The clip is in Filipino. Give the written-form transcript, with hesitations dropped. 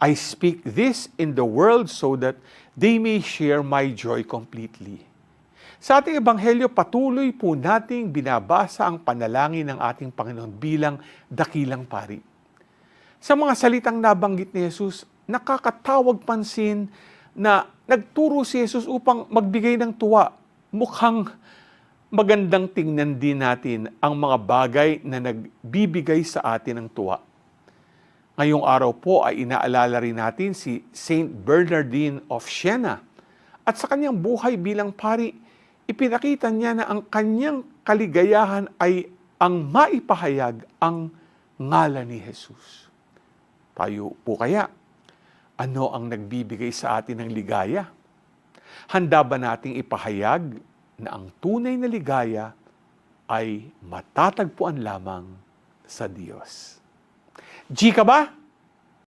I speak this in the world so that they may share my joy completely. Sa ating ebanghelyo, patuloy po nating binabasa ang panalangin ng ating Panginoon bilang dakilang pari. Sa mga salitang nabanggit ni Jesus, nakakatawag pansin na nagturo si Jesus upang magbigay ng tuwa. Mukhang magandang tingnan din natin ang mga bagay na nagbibigay sa atin ng tuwa. Ngayong araw po ay inaalala rin natin si Saint Bernardine of Siena. At sa kanyang buhay bilang pari, ipinakita niya na ang kanyang kaligayahan ay ang maipahayag ang ngalan ni Jesus. Tayo po kaya, ano ang nagbibigay sa atin ng ligaya? Handa ba nating ipahayag na ang tunay na ligaya ay matatagpuan lamang sa Diyos? G ka ba?